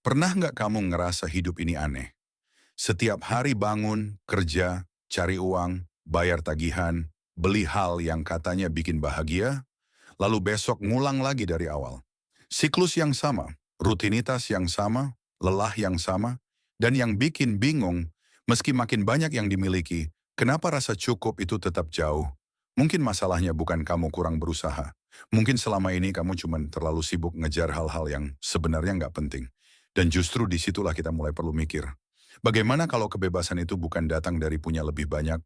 Pernah nggak kamu ngerasa hidup ini aneh? Setiap hari bangun, kerja, cari uang, bayar tagihan, beli hal yang katanya bikin bahagia, lalu besok ngulang lagi dari awal. Siklus yang sama, rutinitas yang sama, lelah yang sama, dan yang bikin bingung, meski makin banyak yang dimiliki, kenapa rasa cukup itu tetap jauh? Mungkin masalahnya bukan kamu kurang berusaha. Mungkin selama ini kamu cuma terlalu sibuk ngejar hal-hal yang sebenarnya nggak penting. Dan justru disitulah kita mulai perlu mikir. Bagaimana kalau kebebasan itu bukan datang dari punya lebih banyak,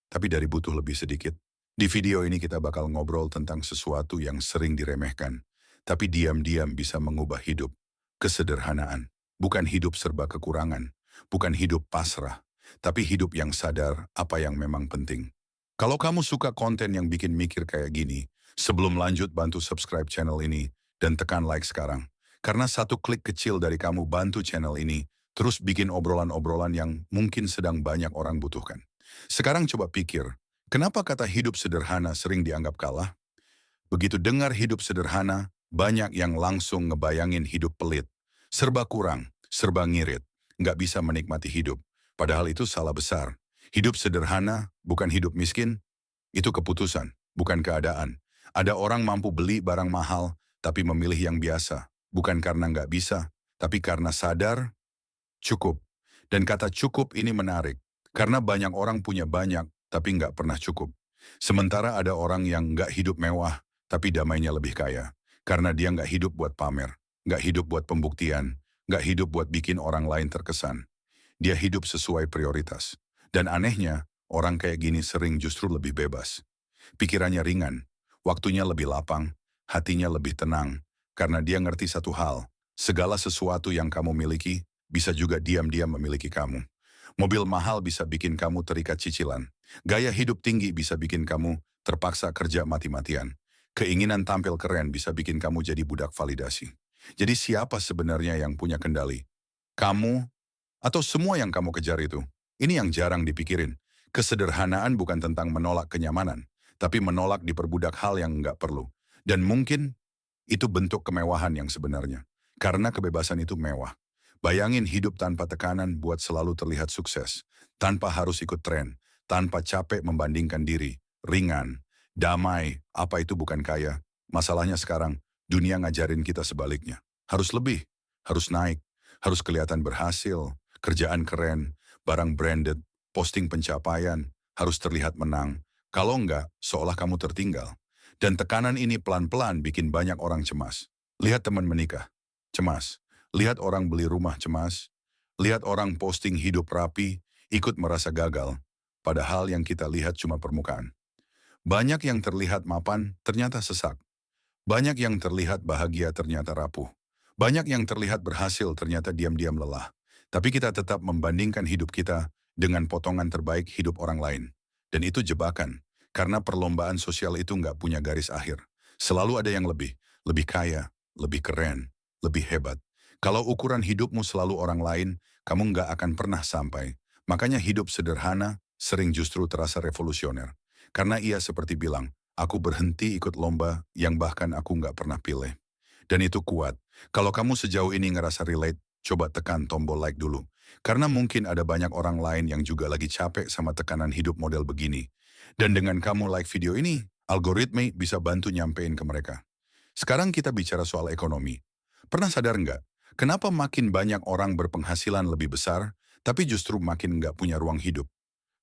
tapi dari butuh lebih sedikit? Di video ini kita bakal ngobrol tentang sesuatu yang sering diremehkan, tapi diam-diam bisa mengubah hidup. Kesederhanaan, bukan hidup serba kekurangan, bukan hidup pasrah, tapi hidup yang sadar apa yang memang penting. Kalau kamu suka konten yang bikin mikir kayak gini, sebelum lanjut bantu subscribe channel ini dan tekan like sekarang. Karena satu klik kecil dari kamu bantu channel ini terus bikin obrolan-obrolan yang mungkin sedang banyak orang butuhkan. Sekarang coba pikir, kenapa kata hidup sederhana sering dianggap kalah? Begitu dengar hidup sederhana, banyak yang langsung ngebayangin hidup pelit. Serba kurang, serba ngirit, nggak bisa menikmati hidup. Padahal itu salah besar. Hidup sederhana bukan hidup miskin, itu keputusan, bukan keadaan. Ada orang mampu beli barang mahal, tapi memilih yang biasa. Bukan karena nggak bisa, tapi karena sadar cukup. Dan kata cukup ini menarik, karena banyak orang punya banyak, tapi nggak pernah cukup. Sementara ada orang yang nggak hidup mewah, tapi damainya lebih kaya. Karena dia nggak hidup buat pamer, nggak hidup buat pembuktian, nggak hidup buat bikin orang lain terkesan. Dia hidup sesuai prioritas. Dan anehnya, orang kayak gini sering justru lebih bebas. Pikirannya ringan, waktunya lebih lapang, hatinya lebih tenang, karena dia ngerti satu hal, segala sesuatu yang kamu miliki bisa juga diam-diam memiliki kamu. Mobil mahal bisa bikin kamu terikat cicilan. Gaya hidup tinggi bisa bikin kamu terpaksa kerja mati-matian. Keinginan tampil keren bisa bikin kamu jadi budak validasi. Jadi siapa sebenarnya yang punya kendali? Kamu atau semua yang kamu kejar itu? Ini yang jarang dipikirin. Kesederhanaan bukan tentang menolak kenyamanan, tapi menolak diperbudak hal yang nggak perlu. Dan mungkin itu bentuk kemewahan yang sebenarnya. Karena kebebasan itu mewah. Bayangin hidup tanpa tekanan buat selalu terlihat sukses. Tanpa harus ikut tren. Tanpa capek membandingkan diri. Ringan. Damai. Apa itu bukan kaya? Masalahnya sekarang, dunia ngajarin kita sebaliknya. Harus lebih. Harus naik. Harus kelihatan berhasil. Kerjaan keren. Barang branded. Posting pencapaian. Harus terlihat menang. Kalau enggak, seolah kamu tertinggal. Dan tekanan ini pelan-pelan bikin banyak orang cemas. Lihat teman menikah, cemas. Lihat orang beli rumah, cemas. Lihat orang posting hidup rapi, ikut merasa gagal. Padahal yang kita lihat cuma permukaan. Banyak yang terlihat mapan, ternyata sesak. Banyak yang terlihat bahagia, ternyata rapuh. Banyak yang terlihat berhasil, ternyata diam-diam lelah. Tapi kita tetap membandingkan hidup kita dengan potongan terbaik hidup orang lain. Dan itu jebakan. Karena perlombaan sosial itu nggak punya garis akhir. Selalu ada yang lebih kaya, lebih keren, lebih hebat. Kalau ukuran hidupmu selalu orang lain, kamu nggak akan pernah sampai. Makanya hidup sederhana sering justru terasa revolusioner. Karena ia seperti bilang, aku berhenti ikut lomba yang bahkan aku nggak pernah pilih. Dan itu kuat. Kalau kamu sejauh ini ngerasa relate, coba tekan tombol like dulu. Karena mungkin ada banyak orang lain yang juga lagi capek sama tekanan hidup model begini. Dan dengan kamu like video ini, algoritma bisa bantu nyampein ke mereka. Sekarang kita bicara soal ekonomi. Pernah sadar nggak? Kenapa makin banyak orang berpenghasilan lebih besar, tapi justru makin nggak punya ruang hidup?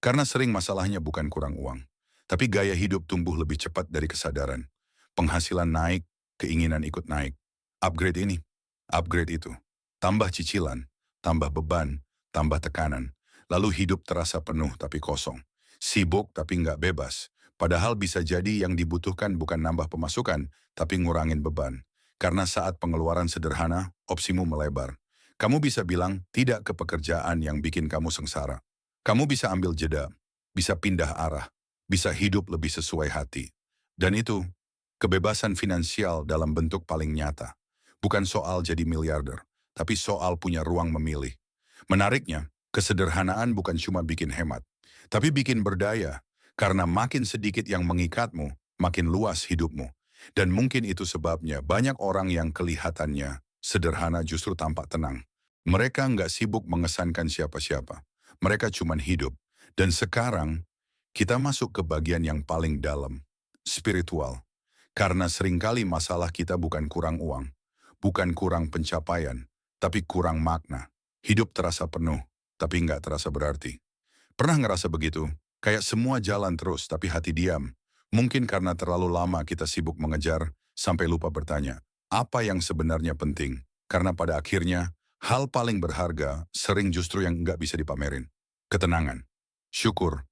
Karena sering masalahnya bukan kurang uang. Tapi gaya hidup tumbuh lebih cepat dari kesadaran. Penghasilan naik, keinginan ikut naik. Upgrade ini, upgrade itu. Tambah cicilan, tambah beban, tambah tekanan. Lalu hidup terasa penuh tapi kosong. Sibuk tapi nggak bebas. Padahal bisa jadi yang dibutuhkan bukan nambah pemasukan, tapi ngurangin beban. Karena saat pengeluaran sederhana, opsimu melebar. Kamu bisa bilang tidak ke pekerjaan yang bikin kamu sengsara. Kamu bisa ambil jeda, bisa pindah arah, bisa hidup lebih sesuai hati. Dan itu, kebebasan finansial dalam bentuk paling nyata. Bukan soal jadi miliarder, tapi soal punya ruang memilih. Menariknya, kesederhanaan bukan cuma bikin hemat, tapi bikin berdaya. Karena makin sedikit yang mengikatmu, makin luas hidupmu. Dan mungkin itu sebabnya banyak orang yang kelihatannya sederhana justru tampak tenang. Mereka nggak sibuk mengesankan siapa-siapa. Mereka cuman hidup. Dan sekarang, kita masuk ke bagian yang paling dalam, spiritual. Karena seringkali masalah kita bukan kurang uang, bukan kurang pencapaian, tapi kurang makna. Hidup terasa penuh, tapi nggak terasa berarti. Pernah ngerasa begitu? Kayak semua jalan terus, tapi hati diam. Mungkin karena terlalu lama kita sibuk mengejar, sampai lupa bertanya, apa yang sebenarnya penting? Karena pada akhirnya, hal paling berharga sering justru yang nggak bisa dipamerin. Ketenangan, syukur,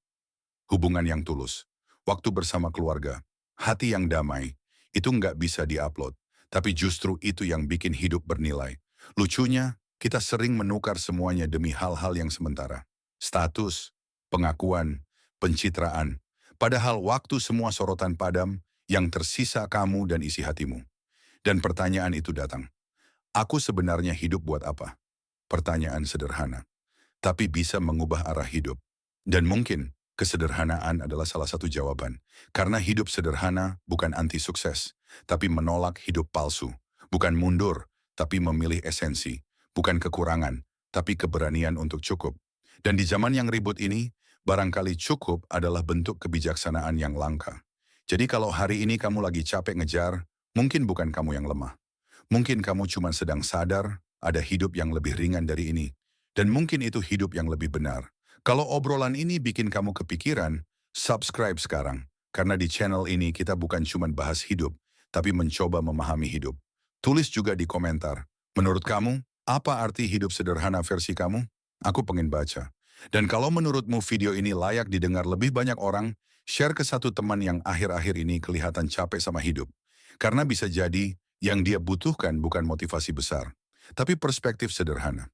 hubungan yang tulus, waktu bersama keluarga, hati yang damai, itu nggak bisa diupload. Tapi justru itu yang bikin hidup bernilai. Lucunya, kita sering menukar semuanya demi hal-hal yang sementara. Status, pengakuan, pencitraan. Padahal waktu semua sorotan padam, yang tersisa kamu dan isi hatimu. Dan pertanyaan itu datang. Aku sebenarnya hidup buat apa? Pertanyaan sederhana, tapi bisa mengubah arah hidup. Dan mungkin, kesederhanaan adalah salah satu jawaban. Karena hidup sederhana bukan anti sukses, tapi menolak hidup palsu. Bukan mundur, tapi memilih esensi. Bukan kekurangan, tapi keberanian untuk cukup. Dan di zaman yang ribut ini, barangkali cukup adalah bentuk kebijaksanaan yang langka. Jadi kalau hari ini kamu lagi capek ngejar, mungkin bukan kamu yang lemah. Mungkin kamu cuma sedang sadar, ada hidup yang lebih ringan dari ini. Dan mungkin itu hidup yang lebih benar. Kalau obrolan ini bikin kamu kepikiran, subscribe sekarang. Karena di channel ini kita bukan cuma bahas hidup, tapi mencoba memahami hidup. Tulis juga di komentar, menurut kamu, apa arti hidup sederhana versi kamu? Aku pengen baca. Dan kalau menurutmu video ini layak didengar lebih banyak orang, share ke satu teman yang akhir-akhir ini kelihatan capek sama hidup. Karena bisa jadi, yang dia butuhkan bukan motivasi besar, tapi perspektif sederhana.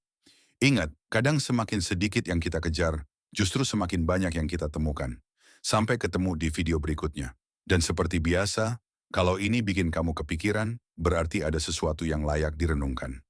Ingat, kadang semakin sedikit yang kita kejar, justru semakin banyak yang kita temukan. Sampai ketemu di video berikutnya. Dan seperti biasa, kalau ini bikin kamu kepikiran, berarti ada sesuatu yang layak direnungkan.